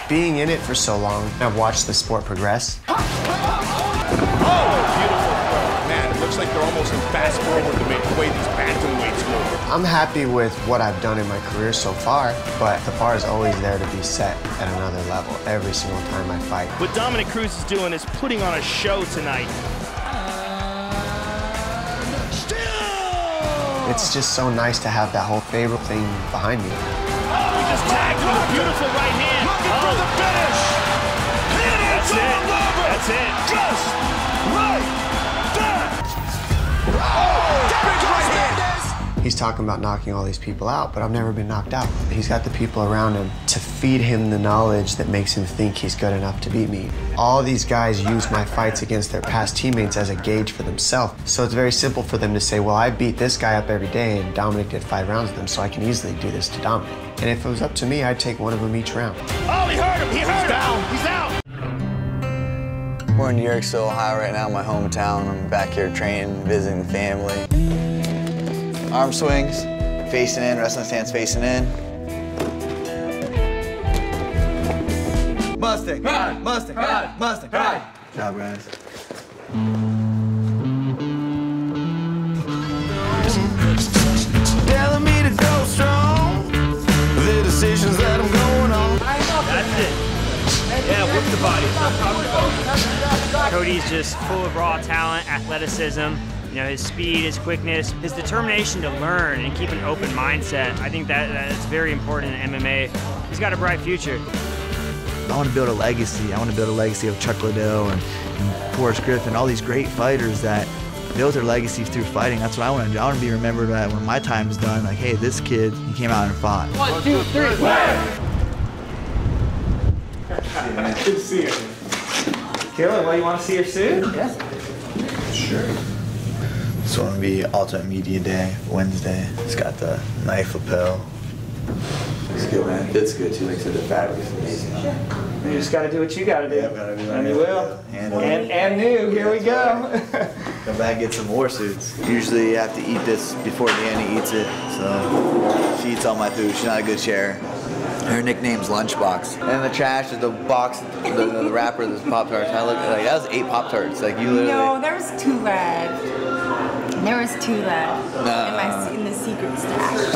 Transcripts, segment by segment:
Being in it for so long, I've watched the sport progress. Oh, beautiful throw. Man, it looks like they're almost in fast forward the way these bantamweights move. I'm happy with what I've done in my career so far, but the bar is always there to be set at another level every single time I fight. What Dominick Cruz is doing is putting on a show tonight. It's just so nice to have that whole favorite thing behind me. He just tagged him with a beautiful right hand. Looking for the finish. That's it. That's it. Just like that. Oh, big right hand. He's talking about knocking all these people out, but I've never been knocked out. He's got the people around him to feed him the knowledge that makes him think he's good enough to beat me. All these guys use my fights against their past teammates as a gauge for themselves. So it's very simple for them to say, well, I beat this guy up every day and Dominick did 5 rounds with him, so I can easily do this to Dominick. And if it was up to me, I'd take one of them each round. Oh, he hurt him. He hurt him. Down. He's out. We're in Yorksville, Ohio right now, my hometown. I'm back here training, visiting family. Arm swings, facing in, wrestling stance facing in. Mustang, Mustang, Mustang. Good job, guys. Telling me to go strong. The decisions that I'm going on. That's it. Yeah, whip the body. That's what I'm talking about. Cody's just full of raw talent, athleticism. You know, his speed, his quickness, his determination to learn and keep an open mindset. I think that's very important in MMA. He's got a bright future. I want to build a legacy. I want to build a legacy of Chuck Liddell and Forrest Griffin, all these great fighters that built their legacies through fighting. That's what I want to do. I want to be remembered that when my time is done, like, hey, this kid, he came out and fought. 1, 2, 3, Good to see you. Caleb, well, you want to see your suit? Yeah. Sure. This one will be Ultimate Media Day, Wednesday. It's got the knife lapel. It's good, man. Fits good too. Like I said, the fabric is amazing. You just got to do what you got to do. Yeah, gotta do what I And you gotta will. do. And new. Here we go. Come back and get some more suits. Usually you have to eat this before Danny eats it, so she eats all my food. She's not a good sharer. Her nickname's Lunchbox. And the trash is the box, the wrapper, the Pop-Tarts. I look like that was 8 Pop-Tarts. Like you literally. No, there was 2 left. There was 2 left in the secret stash.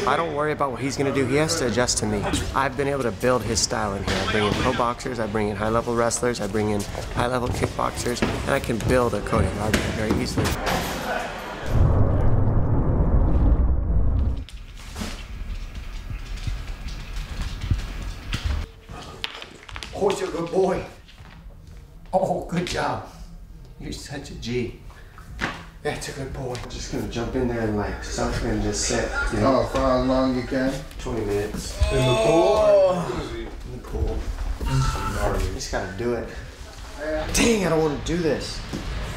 I don't worry about what he's gonna do. He has to adjust to me. I've been able to build his style in here. I bring in pro boxers, I bring in high-level wrestlers, I bring in high-level kickboxers, and I can build a Cody Garbrandt very easily. Oh, you're a good boy. Oh, good job. You're such a G. That's a good boy. I'm just gonna jump in there and like suck and just sit. You know? Oh, for how long you can? 20 minutes. In the pool? In the pool. You just gotta do it. Dang, I don't want to do this.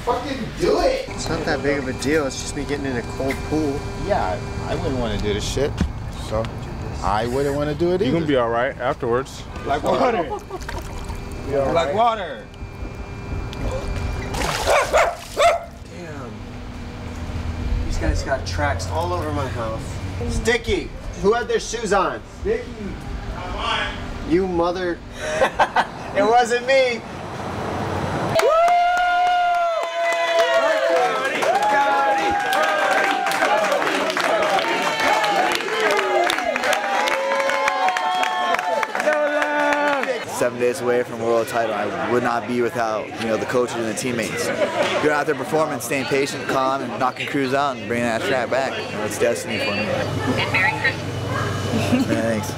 Fucking do it! It's not that big of a deal. It's just me getting in a cold pool. Yeah, I wouldn't want to do this shit. So, I wouldn't want to do it either. You're gonna be all right afterwards. Like water. Like water. Damn. These guys got tracks all over my house. Sticky! Who had their shoes on? Sticky. You mother. It wasn't me. 7 days away from a world title. I would not be without, the coaches and the teammates. Going out there performing, staying patient, calm, and knocking Cruz out and bringing that strap back. It's destiny for me. And Merry Christmas. Thanks.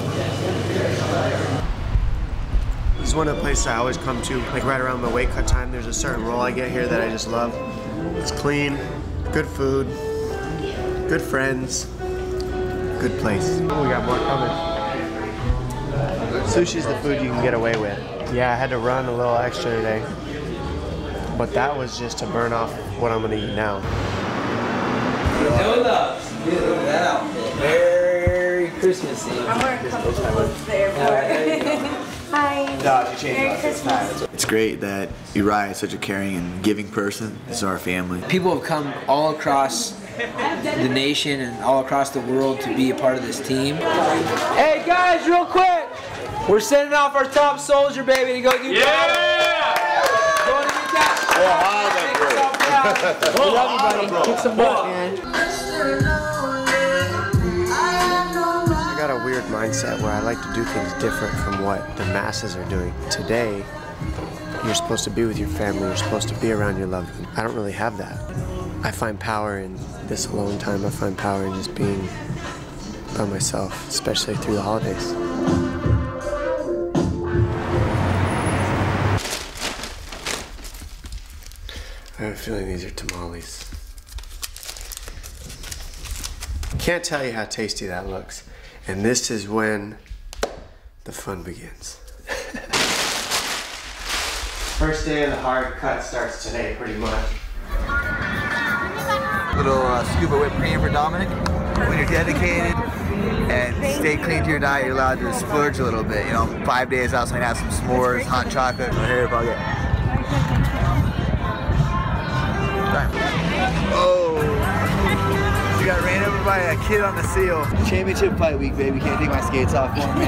This is one of the places I always come to, like right around my weight cut time. There's a certain roll I get here that I just love. It's clean, good food, good friends, good place. Oh, we got more coming. Sushi's the food you can get away with. Yeah, I had to run a little extra today, but that was just to burn off what I'm gonna eat now. Very Christmassy. I'm wearing comfortable there. Hi. Merry Christmas. It's great that Uriah is such a caring and giving person. This is our family. People have come all across the nation and all across the world to be a part of this team. Hey guys, real quick, we're sending off our top soldier, baby, to go do Going to be tough. We love you, buddy. Kick some butt, man. I got a weird mindset where I like to do things different from what the masses are doing. Today, you're supposed to be with your family, you're supposed to be around your loved one. I don't really have that. I find power in this alone time. I find power in just being by myself, especially through the holidays. I have a feeling these are tamales. Can't tell you how tasty that looks. And this is when the fun begins. First day of the hard cut starts today, pretty much. Little scoop of whipped cream for Dominic. When you're dedicated and stay clean to your diet, you're allowed to splurge a little bit. You know, 5 days out, so I can have some s'mores, hot chocolate, or hair bucket. Oh, you got ran over by a kid on the seal. Championship fight week, baby. Can't take my skates off for me.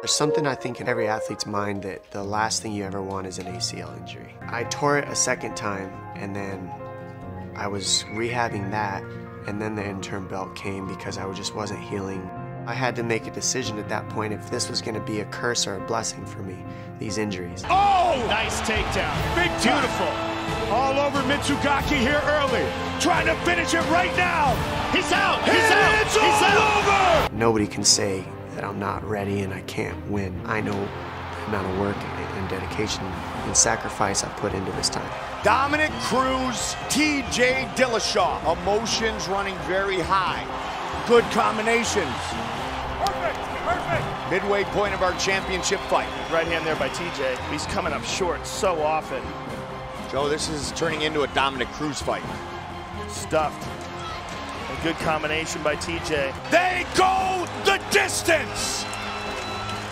There's something I think in every athlete's mind that the last thing you ever want is an ACL injury. I tore it a second time, and then I was rehabbing that, and then the interim belt came because I just wasn't healing. I had to make a decision at that point if this was going to be a curse or a blessing for me, these injuries. Oh! Nice takedown. Big beautiful. All over Mitsugaki here early. Trying to finish it right now. He's out. He's out. It's all over. Nobody can say that I'm not ready and I can't win. I know the amount of work and dedication and sacrifice I put into this time. Dominic Cruz, T.J. Dillashaw. Emotions running very high. Good combinations. Perfect. Midway point of our championship fight. Right hand there by TJ. He's coming up short so often. Joe, this is turning into a Dominic Cruz fight. Stuffed. A good combination by TJ. They go the distance.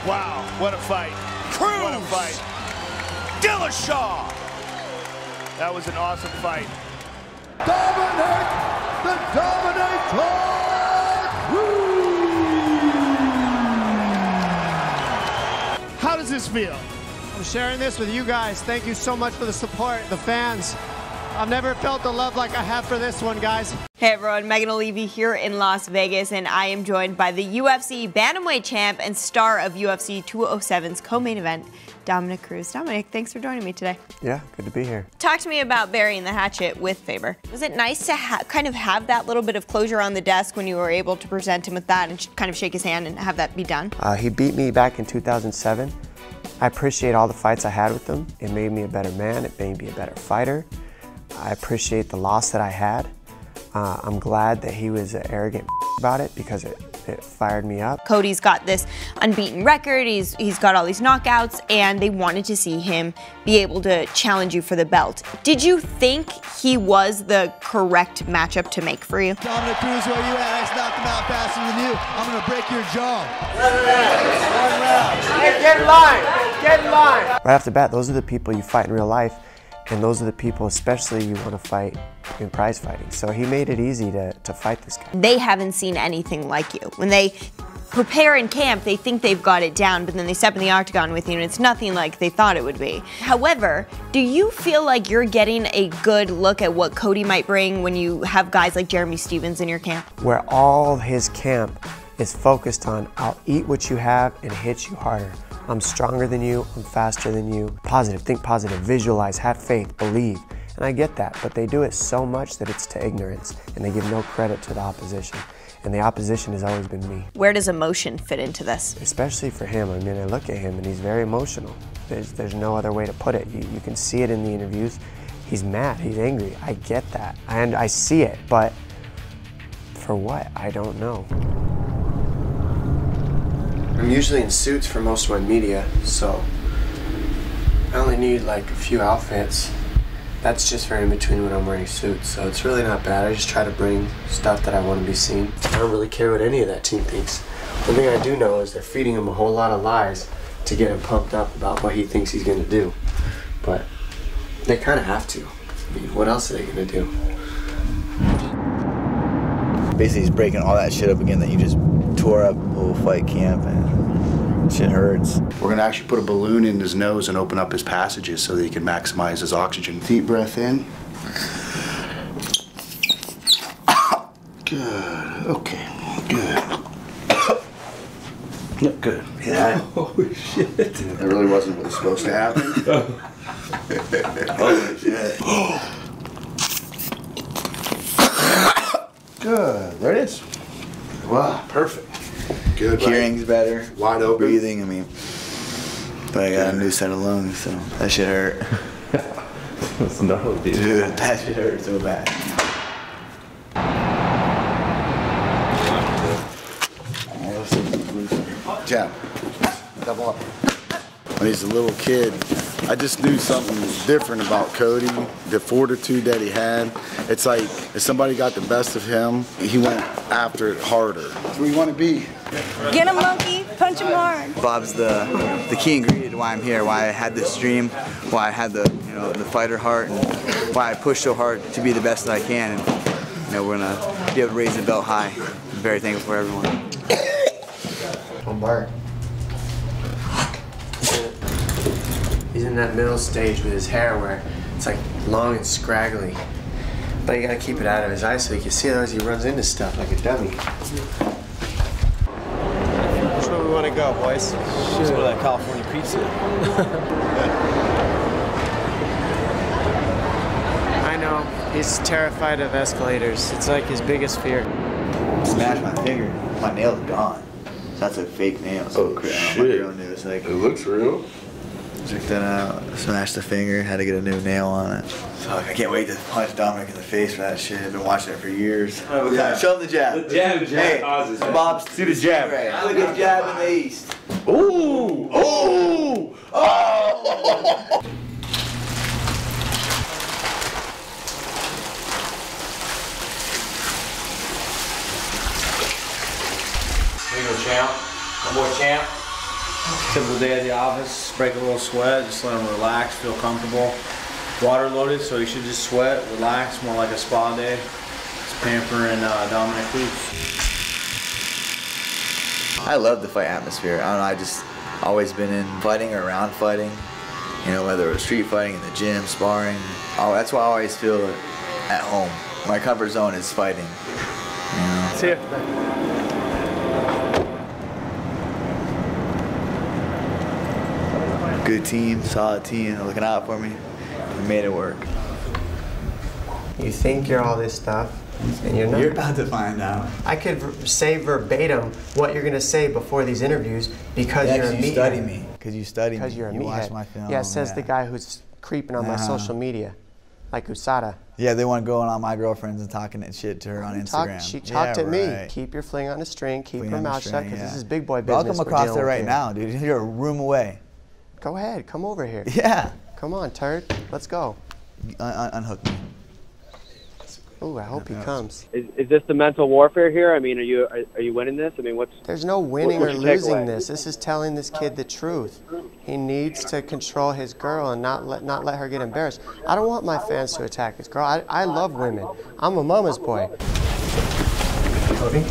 Wow, what a fight. Cruz. What a fight. Dillashaw. That was an awesome fight. Dominic, the Dominator. How does this feel? I'm sharing this with you guys. Thank you so much for the support, the fans. I've never felt the love like I have for this one, guys. Hey everyone, Megan Olivi here in Las Vegas, and I am joined by the UFC Bantamweight champ and star of UFC 207's co-main event, Dominic Cruz. Dominic, thanks for joining me today. Yeah, good to be here. Talk to me about burying the hatchet with Faber. Was it nice to kind of have that little bit of closure on the desk when you were able to present him with that and kind of shake his hand and have that be done? He beat me back in 2007. I appreciate all the fights I had with him. It made me a better man. It made me a better fighter. I appreciate the loss that I had. I'm glad that he was arrogant about it because it fired me up. Cody's got this unbeaten record, he's got all these knockouts, and they wanted to see him be able to challenge you for the belt. Did you think he was the correct matchup to make for you? Dominic Cruz, where you at? I knocked him out faster than you. I'm gonna break your jaw. One round. Hey, get in line. Get in line. Right off the bat, those are the people you fight in real life, and those are the people especially you want to fight in prize fighting. So he made it easy to fight this guy. They haven't seen anything like you. When they prepare in camp, they think they've got it down, but then they step in the octagon with you and it's nothing like they thought it would be. However, do you feel like you're getting a good look at what Cody might bring when you have guys like Jeremy Stephens in your camp? Where all his camp is focused on, I'll eat what you have and hit you harder. I'm stronger than you, I'm faster than you. Positive, think positive, visualize, have faith, believe. And I get that, but they do it so much that it's to ignorance, and they give no credit to the opposition. And the opposition has always been me. Where does emotion fit into this? Especially for him. I mean, I look at him and he's very emotional. There's no other way to put it. You can see it in the interviews. He's mad, he's angry. I get that, and I see it, but for what? I don't know. I'm usually in suits for most of my media, so I only need like a few outfits. That's just for in between when I'm wearing suits, so it's really not bad. I just try to bring stuff that I want to be seen. I don't really care what any of that team thinks. One thing I do know is they're feeding him a whole lot of lies to get him pumped up about what he thinks he's going to do. But they kind of have to. What else are they gonna do? Basically, he's breaking all that shit up again that you just tore up whole fight camp, and shit hurts. We're gonna actually put a balloon in his nose and open up his passages so that he can maximize his oxygen. Deep breath in. Good. Okay. Good. Yep, good. Yeah. Oh shit. That really wasn't what was supposed to happen. Holy shit. Good. There it is. Wow. Perfect. Good. Hearing's better. Wide open. Breathing, I mean. But I got a new set of lungs, so that shit hurt. That's gnarly, dude. Dude, that shit hurt so bad. Jab. Double up. When he's a little kid, I just knew something different about Cody, the fortitude that he had. It's like if somebody got the best of him, he went after it harder. That's where you want to be. Get him, monkey. Punch him hard. Bob's the key ingredient to why I'm here, why I had this dream, why I had the fighter heart, and why I pushed so hard to be the best that I can. And we're gonna be able to raise the belt high. I'm very thankful for everyone. Don't bark. He's in that middle stage with his hair where it's like long and scraggly. But you gotta keep it out of his eyes so he can see, otherwise he runs into stuff like a dummy. Which way we want to go, boys? Let's go to that California pizza. I know. He's terrified of escalators. It's like his biggest fear. Smashed my finger. My nail's gone. That's a fake nail. So oh, shit. My girl knew. It's like, it looks real. Check that out. Smashed the finger. Had to get a new nail on it. Fuck, I can't wait to punch Dominic in the face for that shit. I've been watching it for years. Oh, yeah. Show him the jab. The jab hey, causes it. Bob, do the jab. Look at jab in the east. Ooh! Oh! Oh! Here you go, champ. One more champ. Typical day at the office, break a little sweat, just let him relax, feel comfortable. Water loaded, so he should just sweat, relax, more like a spa day. Just pampering Dominic Cruz. I love the fight atmosphere. I don't know, I just always been in fighting or around fighting. Whether it was street fighting, in the gym, sparring. Oh, that's why I always feel at home. My comfort zone is fighting. See ya. Good team, solid team, looking out for me. We made it work. You think you're all this stuff, and you're not. You're about to find out. I could say verbatim what you're gonna say before these interviews because you're a meathead. You study me. Because you study me. Because you're a meathead. You watch my film. Yeah, says the guy who's creeping on my social media, like USADA. Yeah, they want going on my girlfriends and talking that shit to her on Instagram. She talked at me. Keep your fling on a string. Keep your mouth shut, because this is big boy business. I'll come across there right now, dude. You're a room away. Go ahead, come over here. Yeah. Come on, turd. Let's go. Unhook me. Ooh, I hope he comes. Is this the mental warfare here? I mean, are you winning this? I mean, what's... There's no winning or losing this. This is telling this kid the truth. He needs to control his girl and not let her get embarrassed. I don't want my fans to attack his girl. I love women. I'm a mama's boy. Cody?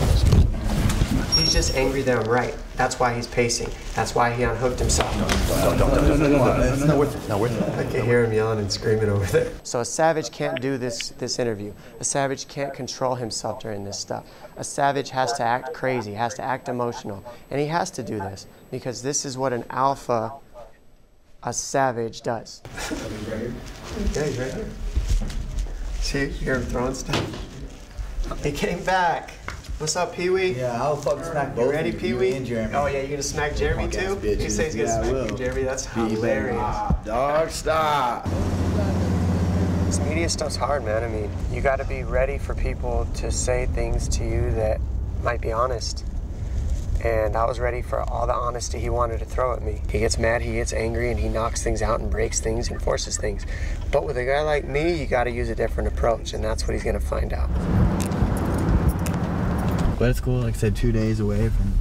He's just angry that I'm right. That's why he's pacing. That's why he unhooked himself. No. It's not worth it. Not worth it. I can hear him yelling and screaming over there. So a savage can't do this interview. A savage can't control himself during this stuff. A savage has to act crazy, has to act emotional. And he has to do this because this is what an alpha, a savage, does. Yeah, he's right here. See, you hear him throwing stuff? He came back. What's up, Pee-wee? Yeah, I'll fucking smack both. You ready, Pee-wee? And Jeremy. Oh yeah, you gonna smack Jeremy too? You say he's gonna smack you, Jeremy? That's hilarious. Dog, stop. This media stuff's hard, man. I mean, you gotta be ready for people to say things to you that might be honest. And I was ready for all the honesty he wanted to throw at me. He gets mad, he gets angry, and he knocks things out and breaks things and forces things. But with a guy like me, you gotta use a different approach, and that's what he's gonna find out. But it's cool, like I said, 2 days away from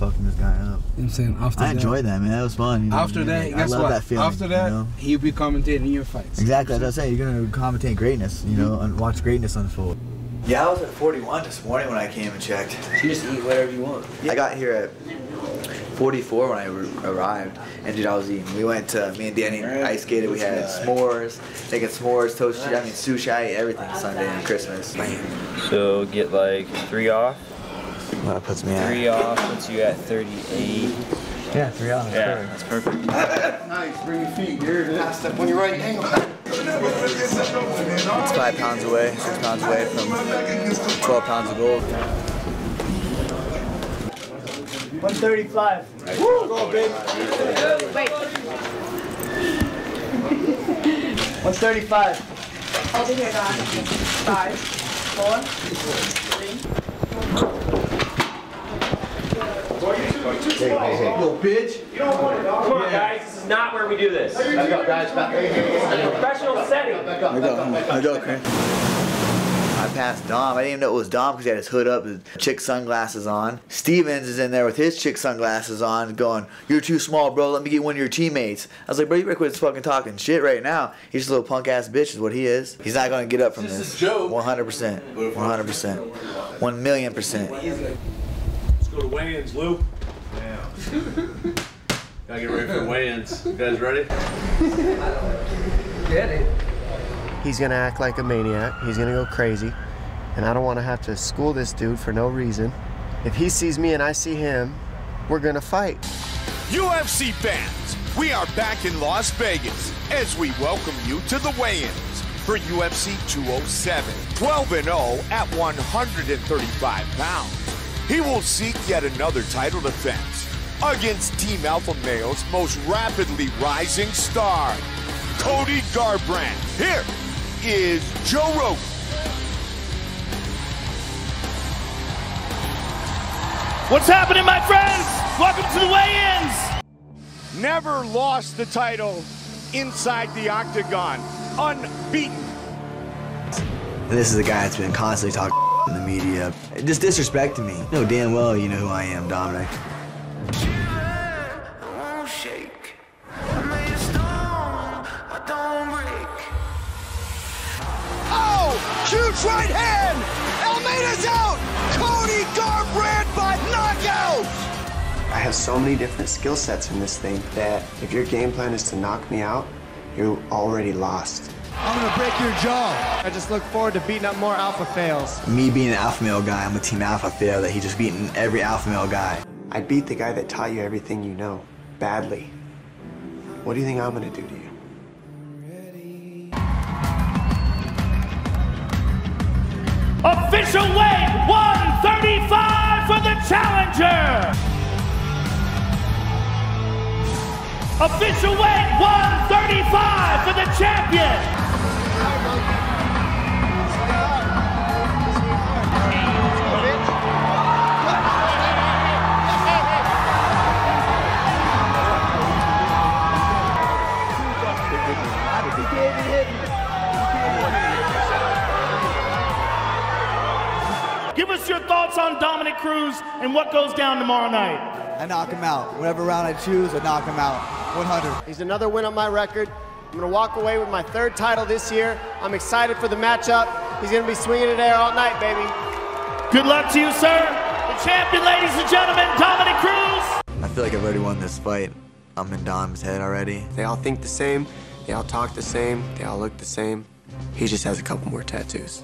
fucking this guy up. You know what I'm saying? After I enjoyed that, man. That was fun. You know, after that, I guess love what? that feeling. After that, you know? he'll be commentating your fights. Exactly, that's what I'm saying. You're gonna commentate greatness, you know, and watch greatness unfold. Yeah, I was at 41 this morning when I came and checked. You just eat whatever you want. I got here at 44 when I arrived, and dude, I was eating. We went to, me and Danny ice skated. We had s'mores, making s'mores, toast, I mean sushi, I ate everything Sunday and Christmas. So get like 3 off. Well, that puts me at 3 off puts you at 38. Yeah, 3 off. Yeah, that's perfect. Nice, bring your feet. You're half step on your right angle. It's 5 pounds away, 6 pounds away from 12 pounds of gold. 135. Woo! Go, baby. Wait. 135. Hold it here, Don. 5, 4, 3. Hey, little bitch. You don't want it. Come on, guys. This is not where we do this. Back up, guys. Back up. Professional setting. Back up. I go, Chris. I passed Dom. I didn't even know it was Dom because he had his hood up, his chick sunglasses on. Stevens is in there with his chick sunglasses on going, "You're too small, bro. Let me get one of your teammates." I was like, bro, you better quit fucking talking shit right now. He's just a little punk ass bitch is what he is. He's not going to get up from this. 100%. 100%. 1,000,000%. Let's go to weigh-ins, Lou. Gotta get ready for weigh-ins. You guys ready? Get it. He's gonna act like a maniac. He's gonna go crazy. And I don't wanna have to school this dude for no reason. If he sees me and I see him, we're gonna fight. UFC fans, we are back in Las Vegas as we welcome you to the weigh-ins for UFC 207. 12-0 at 135 pounds. He will seek yet another title defense against Team Alpha Male's most rapidly rising star, Cody Garbrandt. Here is Joe Rogan. What's happening, my friends? Welcome to the weigh-ins. Never lost the title inside the octagon. Unbeaten. This is a guy that's been constantly talking in the media. Just disrespecting me. You know damn well you know who I am, Dominic. Oh, huge right hand! Almeida's out! Cody Garbrandt by knockout! I have so many different skill sets in this thing that if your game plan is to knock me out, you're already lost. I'm gonna break your jaw. I just look forward to beating up more alpha fails. Me being an alpha male guy, I'm a team alpha fail that he just beaten every alpha male guy. I beat the guy that taught you everything you know, badly. What do you think I'm gonna do to you? Official weight 135 for the challenger. Official weight 135 for the champion. Give us your thoughts on Dominick Cruz and what goes down tomorrow night. I knock him out. Whatever round I choose, I knock him out. 100. He's another win on my record. I'm gonna walk away with my 3rd title this year. I'm excited for the matchup. He's gonna be swinging it there all night, baby. Good luck to you, sir. The champion, ladies and gentlemen, Dominick Cruz. I feel like I've already won this fight. I'm in Dom's head already. They all think the same, they all talk the same, they all look the same. He just has a couple more tattoos.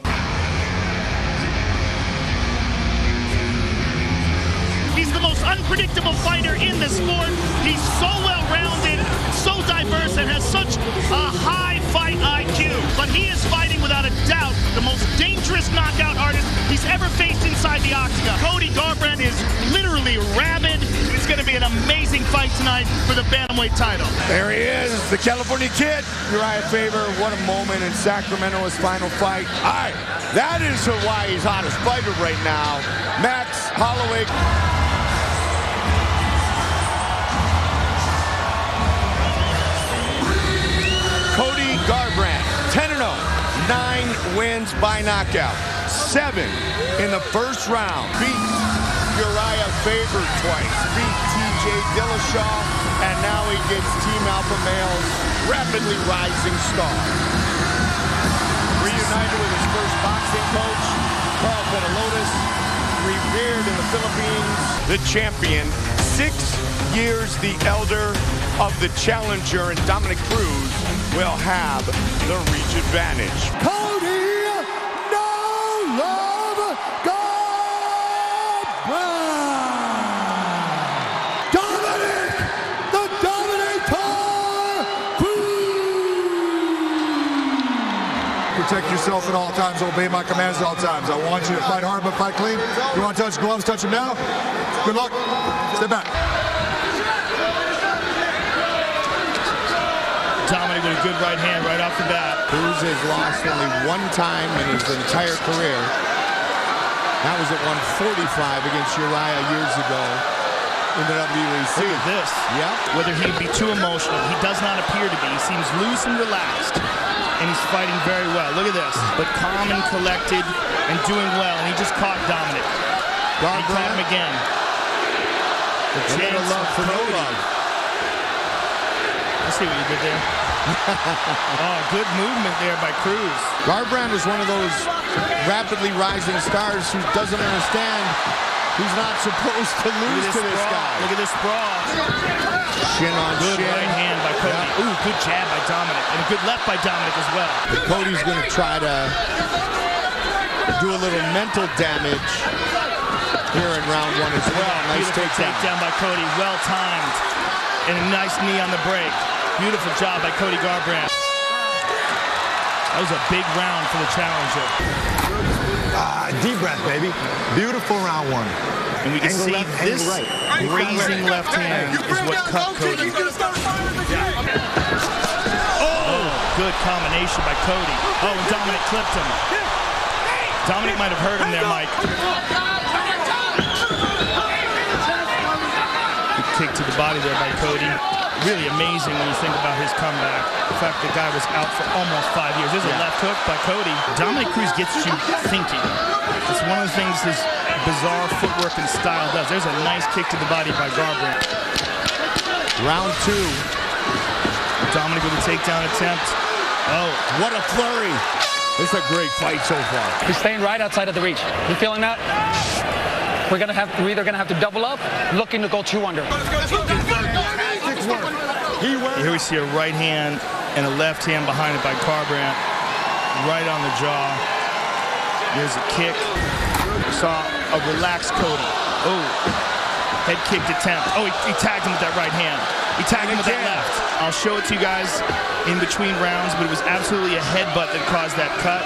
He's the most unpredictable fighter in the sport. He's so well-rounded, so diverse, and has such a high fight IQ. But he is fighting, without a doubt, the most dangerous knockout artist he's ever faced inside the octagon. Cody Garbrandt is literally rabid. It's going to be an amazing fight tonight for the bantamweight title. There he is, the California Kid, Uriah Faber. What a moment in Sacramento, his final fight. All right, that is why he's hottest fighter right now. Max Holloway. Cody Garbrandt, 10-0, 9 wins by knockout, 7 in the first round. Beat Uriah favored twice, beat TJ Dillashaw, and now he gets Team Alpha Male's rapidly rising star. Reunited with his first boxing coach, Carl Petalotis, revered in the Philippines. The champion, 6 years the elder of the challenger, and Dominick Cruz will have the reach advantage. Cody No Love Garbrandt! Dominick the Dominator Cruz! Protect yourself at all times. Obey my commands at all times. I want you to fight hard but fight clean. You want to touch gloves? Touch them now. Good luck. Step back. Dominick with a good right hand right off the bat. Cruz has lost only one time in his entire career. That was at 145 against Uriah years ago in the WEC. Look at this. Yep. Whether he'd be too emotional, he does not appear to be. He seems loose and relaxed, and he's fighting very well. Look at this. But calm and collected and doing well, and he just caught Dominick. He caught him again. The chance love for no love. I see what you did there. Oh, good movement there by Cruz. Garbrandt is one of those rapidly rising stars who doesn't understand he's not supposed to lose to this guy. Look at this sprawl. Shin on good shin. Right hand by Cody. Yeah. Ooh, good jab by Dominick. And a good left by Dominick as well. Cody's going to try to do a little mental damage here in round 1 as well. Nice takedown by Cody. Well timed. And a nice knee on the break. Beautiful job by Cody Garbrandt. That was a big round for the challenger. Deep breath, baby. Beautiful round 1. And we can see this grazing left hand is what cut Cody. Oh, good combination by Cody. Oh, and Dominick clipped him. Dominick might have hurt him there, Mike. Good kick to the body there by Cody. Really amazing when you think about his comeback. In fact, the guy was out for almost 5 years. There's a left hook by Cody. Dominick Cruz gets you thinking. It's one of the things his bizarre footwork and style does. There's a nice kick to the body by Garbrandt. Round 2. Dominick with a takedown attempt. Oh, what a flurry. This is a great fight so far. He's staying right outside of the reach. You feeling that? We're either gonna have to double up, looking to go 2 under. Here we see a right hand and a left hand behind it by Garbrandt, right on the jaw. There's a kick. We saw a relaxed Cody. Oh, head kicked attempt. Oh, he tagged him with that right hand. He tagged him with that left. I'll show it to you guys in between rounds, but it was absolutely a headbutt that caused that cut.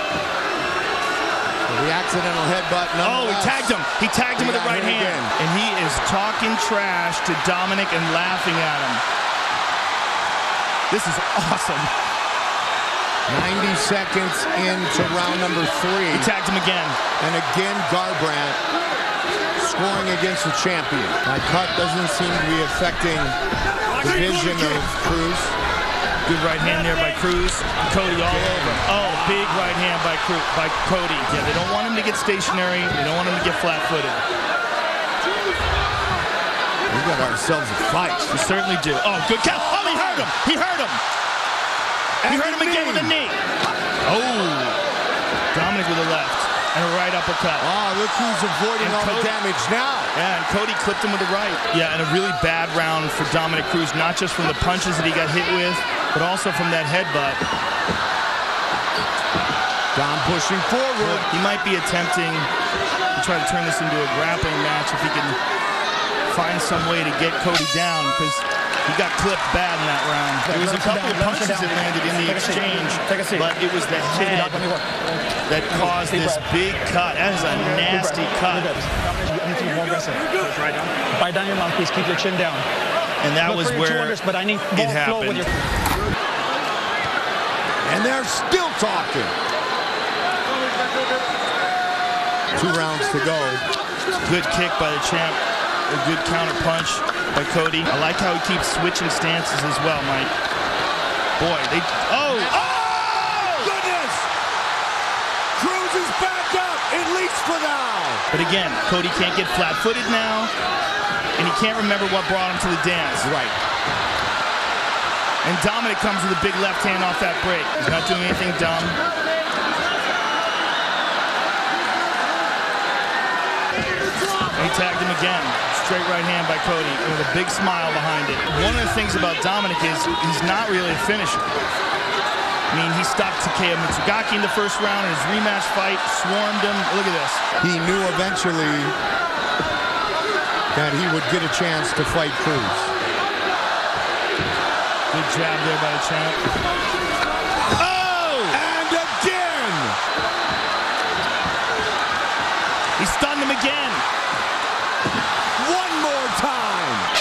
The accidental headbutt. Oh, he tagged him. He tagged him with the right hand. Again. And he is talking trash to Dominick and laughing at him. This is awesome. 90 seconds into round number 3. He tagged him again. And again, Garbrandt scoring against the champion. My cut doesn't seem to be affecting the vision of Cruz. Good right hand there by Cruz. Cody all over. Oh, big right hand by Cody. Yeah, they don't want him to get stationary. They don't want him to get flat-footed. We got ourselves a fight. We certainly do. Oh, good count. Oh, he hurt him. He hurt him. He hurt him again with a knee. Oh, Dominick with a left and a right uppercut. Oh, look who's avoiding all the damage now. Yeah, and Cody clipped him with the right. Yeah, and a really bad round for Dominick Cruz, not just from the punches that he got hit with, but also from that headbutt. Dom pushing forward. He might be attempting to try to turn this into a grappling match if he can find some way to get Cody down, because he got clipped bad in that round. There was a couple of punches that landed in the exchange, but it was the head that caused this big cut. That is a nasty cut. Bite down your mouthpiece, keep your chin down. And that was where it happened. And they're still talking. 2 rounds to go. Good kick by the champ. A good counter punch by Cody. I like how he keeps switching stances as well, Mike. Boy, they... Oh! Goodness! Cruz is back up, at least for now. But again, Cody can't get flat-footed now. and he can't remember what brought him to the dance. Right. And Dominic comes with a big left hand off that break. He's not doing anything dumb. And he tagged him again. Straight right hand by Cody with a big smile behind it. One of the things about Dominic is he's not really a finisher. I mean, he stopped Takeya Mitsugaki in the first round in his rematch fight, swarmed him. Look at this. He knew eventually that he would get a chance to fight Cruz. Good jab there by the champ. Oh! And again! He stunned him again. One more time!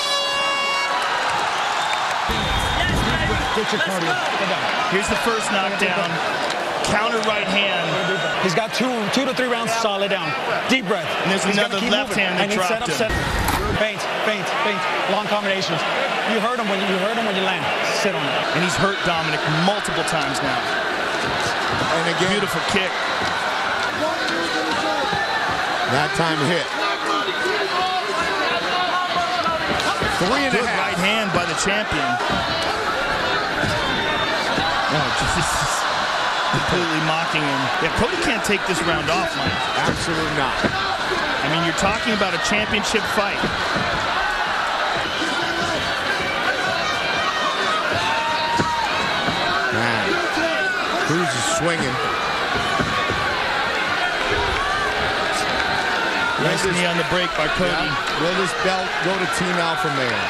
Get your cardio. Here's the first knockdown. Counter right hand. He's got two to three rounds solid down. Deep breath. And there's another left hand that dropped him. Feint, feint, feint. Long combinations. You heard him when you land. Sit on it. And he's hurt Dominic multiple times now. And again, beautiful kick. That time hit. 3.5. Good right hand by the champion. No, just completely mocking him. Yeah, Cody can't take this round off, Mike. Absolutely not. I mean, you're talking about a championship fight. Man, Cruz is swinging. Nice knee on the break by Cody. Yeah. Will this belt go to Team Alpha Male?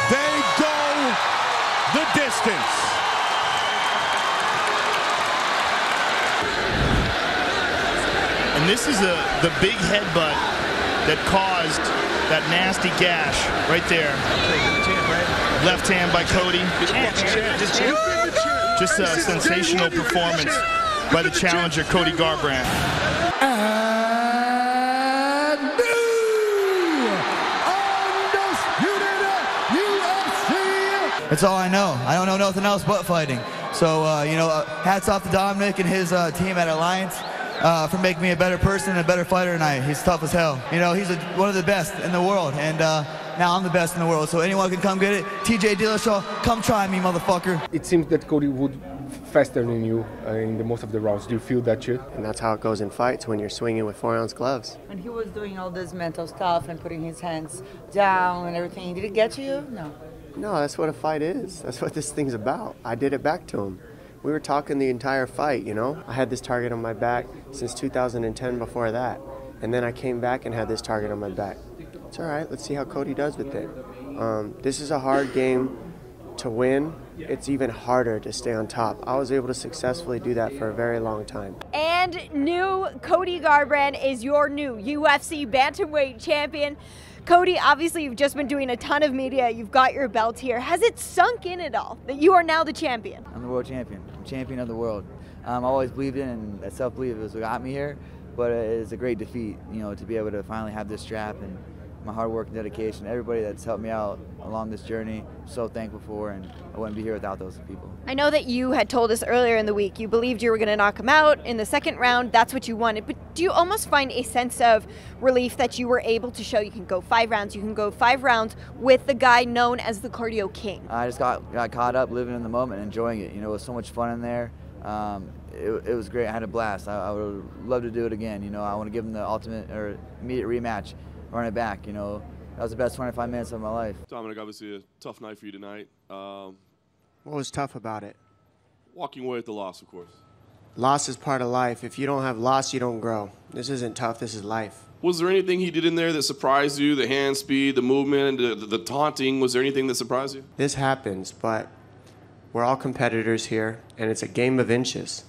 They go the distance. And this is the big headbutt that caused that nasty gash right there. Left hand by Cody. Just a sensational performance by the challenger, Cody Garbrandt. And new undisputed UFC. That's all I know. I don't know nothing else but fighting. So, you know, hats off to Dominic and his team at Alliance. For making me a better person and a better fighter tonight. He's tough as hell. You know, he's one of the best in the world, and now I'm the best in the world. So anyone can come get it. TJ Dillashaw, come try me, motherfucker. It seems that Cody would faster than you in the most of the rounds. Do you feel that shit? And that's how it goes in fights when you're swinging with 4-ounce gloves. And he was doing all this mental stuff and putting his hands down and everything. Did it get to you? No. No, that's what a fight is. That's what this thing's about. I did it back to him. We were talking the entire fight, you know? I had this target on my back since 2010 before that. And then I came back and had this target on my back. It's all right. Let's see how Cody does with it. This is a hard game to win. It's even harder to stay on top. I was able to successfully do that for a very long time. And new Cody Garbrandt is your new UFC bantamweight champion. Cody, obviously you've just been doing a ton of media. You've got your belt here. Has it sunk in at all that you are now the champion? I'm the world champion. I'm champion of the world. I always believed in, and that self-belief is what got me here. But it's a great defeat, you know, to be able to finally have this strap, and my hard work and dedication, everybody that's helped me out along this journey, I'm so thankful for, and I wouldn't be here without those people. I know that you had told us earlier in the week you believed you were going to knock him out in the second round. That's what you wanted. But do you almost find a sense of relief that you were able to show you can go 5 rounds, you can go 5 rounds with the guy known as the cardio king? I just got caught up living in the moment and enjoying it. You know, it was so much fun in there. It was great. I had a blast. I would love to do it again. You know, I want to give him the ultimate or immediate rematch, run it back. You know, that was the best 25 minutes of my life. Dominic, obviously a tough night for you tonight. What was tough about it? Walking away with the loss, of course. Loss is part of life. If you don't have loss, you don't grow. This isn't tough. This is life. Was there anything he did in there that surprised you? The hand speed, the movement, the taunting. Was there anything that surprised you? This happens, but we're all competitors here, and it's a game of inches.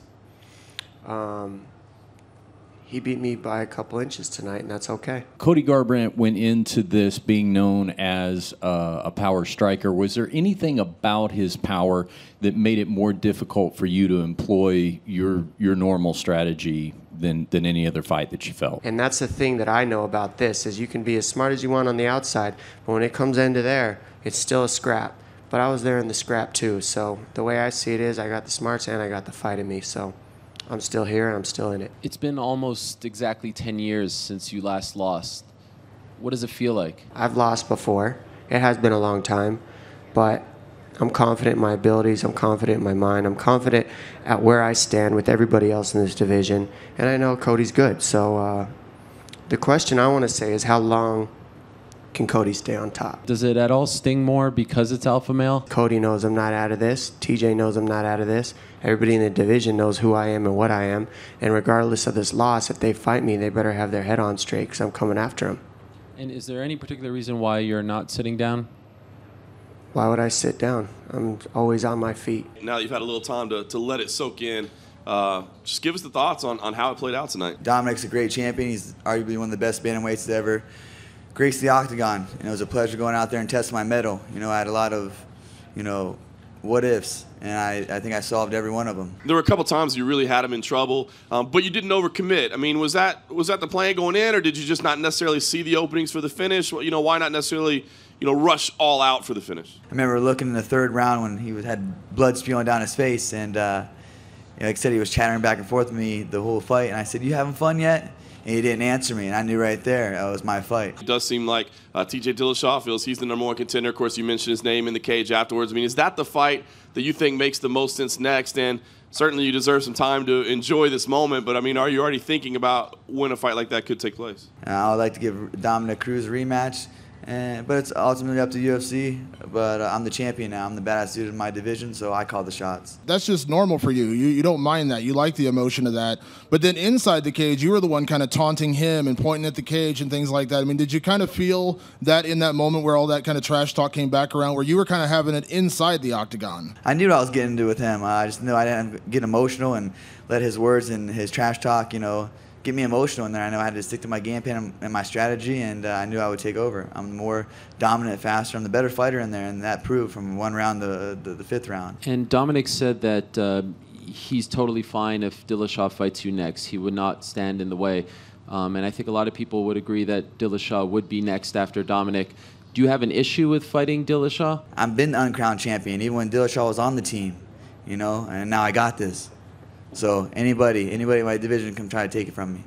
He beat me by a couple inches tonight, and that's okay. Cody Garbrandt went into this being known as a power striker. Was there anything about his power that made it more difficult for you to employ your normal strategy than any other fight that you felt? And that's the thing that I know about this, is you can be as smart as you want on the outside, but when it comes into there, it's still a scrap. But I was there in the scrap too, so the way I see it is I got the smarts and I got the fight in me, so I'm still here and I'm still in it. It's been almost exactly 10 years since you last lost. What does it feel like? I've lost before. It has been a long time, but I'm confident in my abilities. I'm confident in my mind. I'm confident at where I stand with everybody else in this division, and I know Cody's good. So the question I want to say is, how long can Cody stay on top? Does it at all sting more because it's alpha male? Cody knows I'm not out of this. TJ knows I'm not out of this. Everybody in the division knows who I am and what I am. And regardless of this loss, if they fight me, they better have their head on straight because I'm coming after them. And is there any particular reason why you're not sitting down? Why would I sit down? I'm always on my feet. Now that you've had a little time to let it soak in, just give us the thoughts on how it played out tonight. Dominic's a great champion. He's arguably one of the best bantamweights to ever grace the octagon. And it was a pleasure going out there and testing my mettle. You know, I had a lot of, what ifs, and I think I solved every one of them. There were a couple times you really had him in trouble, but you didn't overcommit. I mean, was that the plan going in, or did you just not necessarily see the openings for the finish? Why not necessarily rush all out for the finish? I remember looking in the third round when he had blood spewing down his face, and like I said, he was chattering back and forth with me the whole fight, and I said, "You having fun yet?" And he didn't answer me, and I knew right there that was my fight. It does seem like TJ Dillashaw feels he's the #1 contender. Of course, you mentioned his name in the cage afterwards. I mean, is that the fight that you think makes the most sense next? And certainly you deserve some time to enjoy this moment, but I mean, are you already thinking about when a fight like that could take place? I would like to give Dominic Cruz a rematch. But it's ultimately up to UFC. But I'm the champion now. I'm the baddest dude in my division, so I call the shots. That's just normal for you. You don't mind that. You like the emotion of that. But then inside the cage, you were the one kind of taunting him and pointing at the cage and things like that. I mean, did you kind of feel that in that moment where all that kind of trash talk came back around, where you were kind of having it inside the octagon? I knew what I was getting into with him. I just knew I didn't get emotional and let his words and his trash talk, get me emotional in there. I know I had to stick to my game plan and my strategy, and I knew I would take over. I'm the more dominant, faster. I'm the better fighter in there, and that proved from one round to the fifth round. And Dominic said that he's totally fine if Dillashaw fights you next. He would not stand in the way. And I think a lot of people would agree that Dillashaw would be next after Dominic. Do you have an issue with fighting Dillashaw? I've been the uncrowned champion, even when Dillashaw was on the team, and now I got this. So anybody in my division can try to take it from me.